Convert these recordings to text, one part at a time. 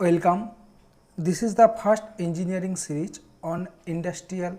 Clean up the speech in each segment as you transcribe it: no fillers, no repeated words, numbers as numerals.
Welcome. This is the first engineering series on industrial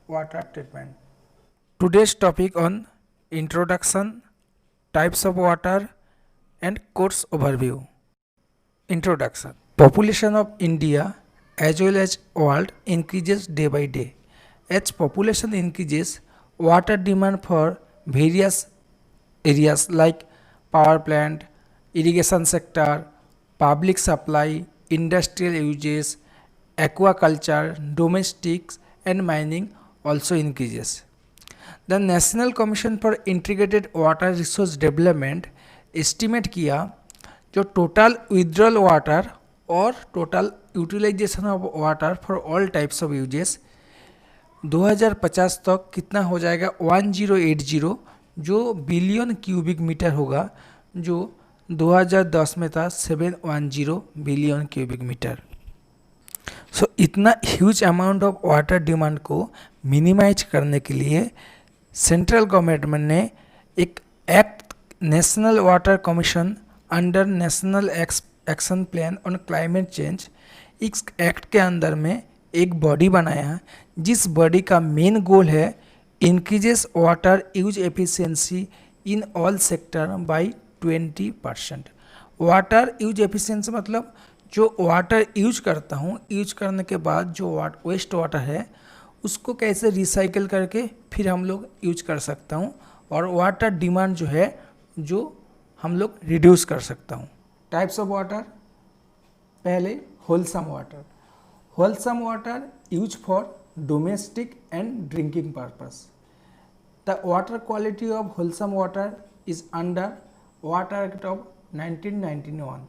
water treatment. Today's topic on introduction, types of water and course overview. Introduction. Population of India as well as world increases day by day. As population increases, water demand for various areas like power plant, irrigation sector, public supply, industrial uses, aquaculture, domestics and mining also increases. The National Commission for Integrated Water Resource Development estimate किया जो total withdrawal water और total utilization of water for all types of uses 2050 तक कितना हो जाएगा 1080 जो billion cubic metre होगा जो 2010 में था 710 बिलियन क्यूबिक मीटर. सो इतना huge amount of water demand को मिनिमाइज करने के लिए सेंट्रल गवर्नमेंट ने एक act national water commission under national action plan on climate change, इस एक्ट के अंदर में एक बॉडी बनाया जिस बॉडी का मेन गोल है increases water use efficiency in all sector bye 20%. Water use efficiency मतलब जो वाटर यूज करता हूँ, यूज करने के बाद जो वेस्ट वाटर है उसको कैसे रिसाइकल करके फिर हम लोग यूज कर सकता हूँ और वाटर डिमांड जो है जो हम लोग रिड्यूस कर सकता हूँ. Types of water. पहले wholesome water. Wholesome water use for domestic and drinking purpose. The water quality of wholesome water is under water act of 1991.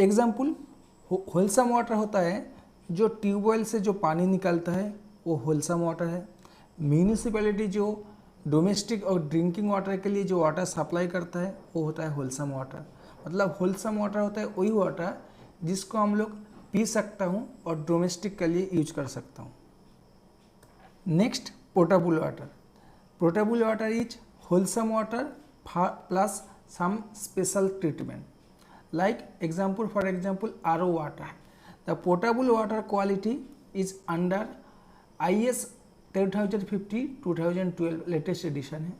Example wholesome water होता है जो ट्यूबवेल से जो पानी निकलता है वो होलसम वाटर है. म्यूनिसिपैलिटी जो डोमेस्टिक और ड्रिंकिंग वाटर के लिए जो वाटर सप्लाई करता है वो होता है होलसम वाटर. मतलब होलसम वाटर होता है वही वाटर जिसको हम लोग पी सकता हूँ और डोमेस्टिक के लिए यूज कर सकता हूँ. Next portable water. Portable water is wholesome water plus some special treatment. Like example, for example, RO water. The potable water quality is under IS 2050-2012 latest edition है.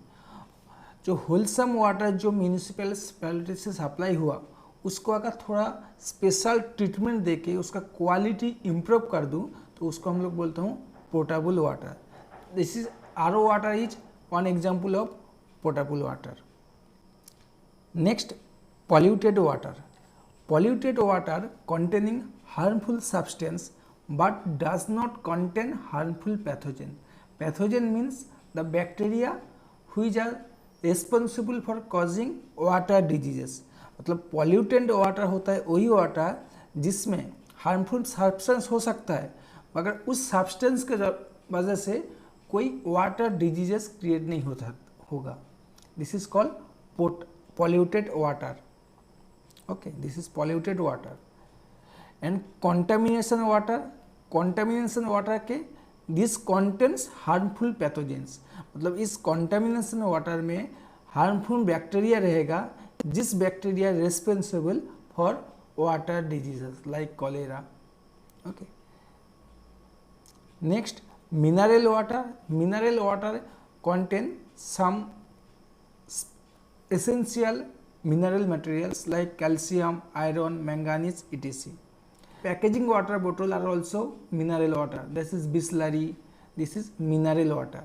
जो होलसम वाटर जो municipality से supply हुआ उसको अगर थोड़ा special treatment देके उसका क्वालिटी इम्प्रूव कर दूँ तो उसको हम लोग बोलते हूँ portable water. This is RO water is one example of portable water. Next polluted water. Polluted water containing harmful substance but does not contain harmful pathogen. Pathogen means the bacteria which are responsible for causing water diseases. मतलब polluted water होता है वही water जिसमें harmful substance हो सकता है मगर उस substance के वजह से कोई water diseases create नहीं होता होगा. This is called polluted water. Okay, this is polluted water. And contamination water. Contamination water के this contains harmful pathogens. मतलब इस contamination water में harmful bacteria रहेगा जिस bacteria responsible for water diseases like cholera. Okay. Next, mineral water. Mineral water contain some essential mineral materials like calcium, iron, manganese, etc. Packaging water bottle are also mineral water. This is Bisleri. This is mineral water.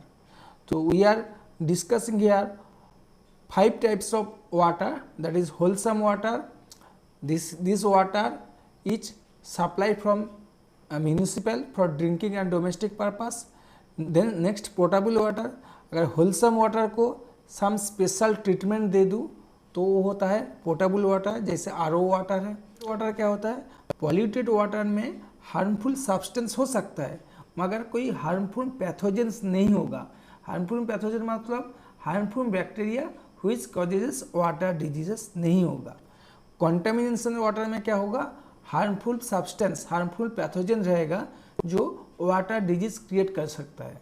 So we are discussing here 5 types of water, that is wholesome water. This water is supplied from a municipal for drinking and domestic purpose. Then next potable water. अगर wholesome water को some special treatment दे दूँ तो वो होता है portable water. जैसे RO water है. Water क्या होता है पॉल्यूटेड वाटर में हार्मफुल सब्सटेंस हो सकता है मगर कोई हार्मफुल पैथोजेंस नहीं होगा. हार्मफुल पैथोजन मतलब harmful bacteria which causes water diseases नहीं होगा. कंटामिनेशन वाटर में क्या होगा हार्मफुल सब्सटेंस हार्मफुल पैथोजन रहेगा जो वाटर डिजीज क्रिएट कर सकता है.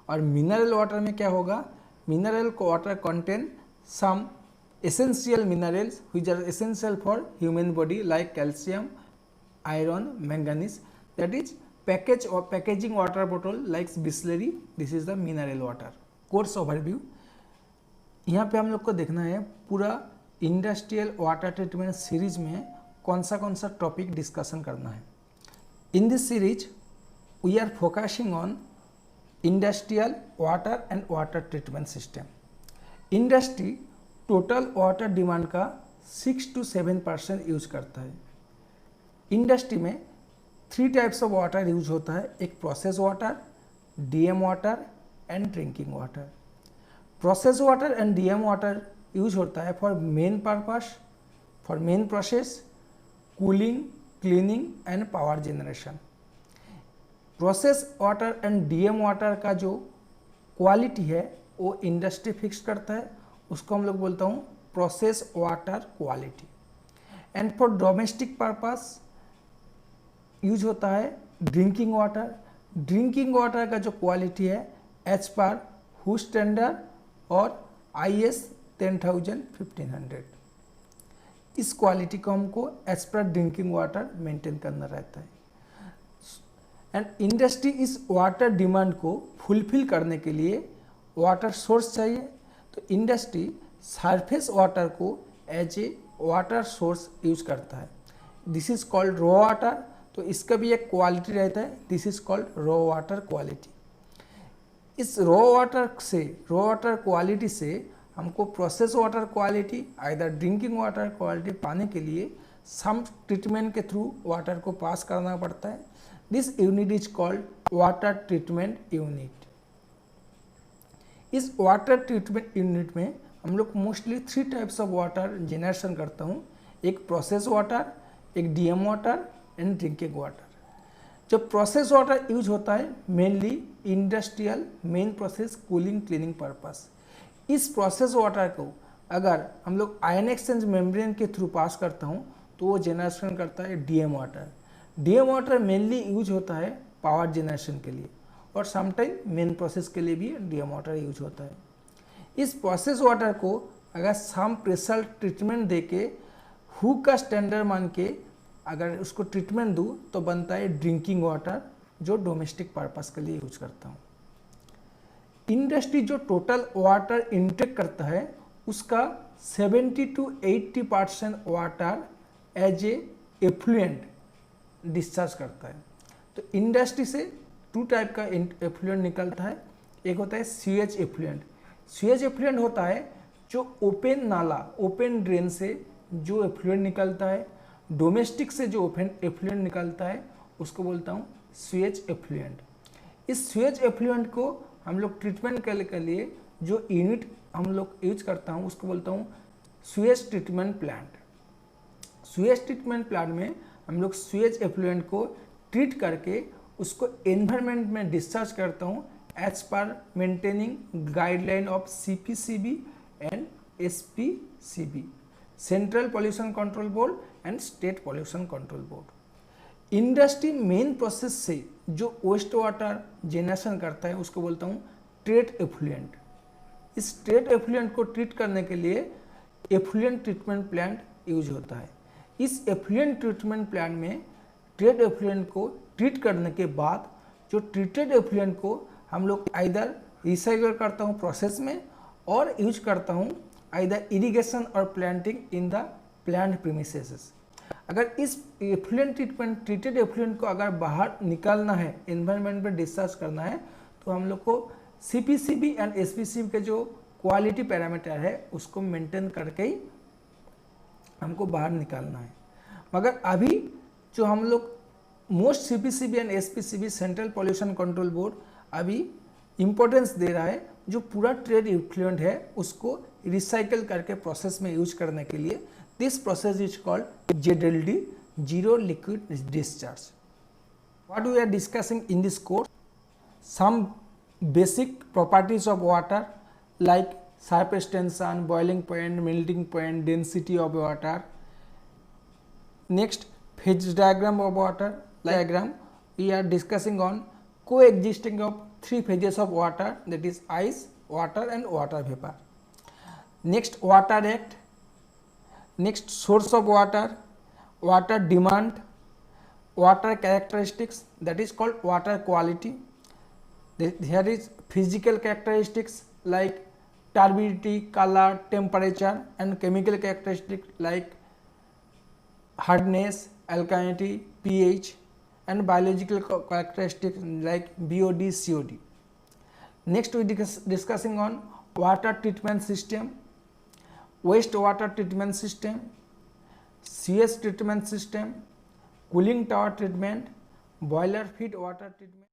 और मिनरल वाटर में क्या होगा mineral water contain some essential minerals which are essential for human body like calcium, iron, manganese. That is packaging water bottle like Bisleri. This is the mineral water. Course overview. यहाँ पे हम लोग को देखना है पूरा इंडस्ट्रियल वाटर ट्रीटमेंट सीरीज में कौन सा टॉपिक डिस्कशन करना है. In this series we are focusing on industrial water and water treatment system. Industry total water demand का 6 to 7% यूज करता है. इंडस्ट्री में 3 टाइप्स ऑफ वाटर यूज होता है. एक process water, DM water and drinking water. Process water and DM water use होता है for main purpose, for main process, cooling, cleaning and power generation. Process water and DM water का जो quality है वो industry fix करता है, उसको हम लोग बोलता हूँ process water quality. And for domestic purpose use होता है ड्रिंकिंग वाटर. ड्रिंकिंग वाटर का जो क्वालिटी है एज पर हु स्टैंडर्ड और IS 10,000-1500, इस क्वालिटी को हमको as per drinking water maintain करना रहता है. एंड इंडस्ट्री इस वाटर डिमांड को फुलफिल करने के लिए वाटर सोर्स चाहिए. तो इंडस्ट्री सरफेस वाटर को as a water source use करता है. This is called raw water. तो इसका भी एक क्वालिटी रहता है, this is called raw water quality. इस रॉ वाटर क्वालिटी से हमको process water quality either drinking water quality पाने के लिए सम ट्रीटमेंट के थ्रू वाटर को पास करना पड़ता है. This unit is called water treatment unit. इस वाटर ट्रीटमेंट यूनिट में हम लोग mostly 3 types of water generation करता हूँ. एक प्रोसेस वाटर, एक DM water and drinking water. जो प्रोसेस वाटर यूज होता है mainly industrial main process cooling cleaning purpose. इस प्रोसेस वाटर को अगर हम लोग आयन एक्सचेंज मेम्ब्रेन के थ्रू पास करता हूँ तो वो जनरेशन करता है DM water. DM water mainly use होता है पावर जनरेशन के लिए और समटाइम मेन प्रोसेस के लिए भी डीएम वाटर यूज होता है. इस प्रोसेस वाटर को अगर सम प्रेशर ट्रीटमेंट दे के हु का स्टैंडर्ड मान के अगर उसको ट्रीटमेंट दूँ तो बनता है ड्रिंकिंग वाटर, जो डोमेस्टिक पर्पस के लिए यूज करता हूँ. इंडस्ट्री जो टोटल वाटर इनटेक करता है उसका 70 to 80% water as a effluent discharge करता है. तो इंडस्ट्री से 2 टाइप का एफ्लुएंट निकलता है. एक होता है सीएच एफ्लुएंट. सीएच एफ्लुएंट होता है जो ओपन नाला, ओपन ड्रेन से जो एफ्लुएंट निकलता है. डोमेस्टिक से जो एफ्लुएंट निकलता है उसको बोलता हूँ सीएच एफ्लुएंट. इस सीएच एफ्लुएंट को हम लोग ट्रीटमेंट के लिए जो यूनिट हम लोग यूज करता हूँ उसको बोलता हूँ CH treatment plant. CH treatment plant में हम लोग सीएच एफ्लुएंट को ट्रीट करके उसको एनवायरनमेंट में डिस्चार्ज करता हूँ as per maintaining guideline of CPCB and SPCB, central pollution control board and state pollution control board. Industry main process से जो वेस्ट वाटर जनरेशन करता है उसको बोलता हूँ ट्रेट एफ्लुएंट. इस ट्रेट एफ्लुएंट को ट्रीट करने के लिए एफ्लुएंट ट्रीटमेंट प्लांट यूज होता है. इस एफ्लुएंट ट्रीटमेंट प्लांट में ट्रेट एफ्लुएंट को ट्रीट करने के बाद जो ट्रीटेड एफ्लुएंट को हम लोग आइदर रिसाइकल करता हूँ प्रोसेस में और यूज करता हूँ आइदर इरिगेशन और planting in the plant premises. अगर इस एफ्लुएंट ट्रीटमेंट ट्रीटेड एफ्लुएंट को अगर बाहर निकालना है, एनवायरनमेंट में डिस्चार्ज करना है, तो हम लोग को CPCB एंड SPCB के जो क्वालिटी पैरामीटर है उसको मेंटेन करके ही हमको बाहर निकालना है. मगर अभी जो हम लोग most CPCB and SPCB central pollution control board अभी इम्पोर्टेंस दे रहा है जो पूरा ट्रेड एफ्लुएंट है उसको रिसाइकल करके प्रोसेस में यूज करने के लिए. This process is called ZLD, zero liquid discharge. What we are discussing in this course, some basic properties of water like surface tension, boiling point, melting point, density of water. Next, phase diagram of water diagram. We are discussing on coexisting of 3 phases of water, that is ice, water and water vapor. Next, water act. Next, source of water, water demand, water characteristics, that is called water quality. Here is physical characteristics like turbidity, color, temperature, and chemical characteristics like hardness, alkalinity, pH, and biological characteristics like BOD, COD. Next, we discussing on water treatment system, wastewater treatment system, sewage treatment system, cooling tower treatment, boiler feed water treatment.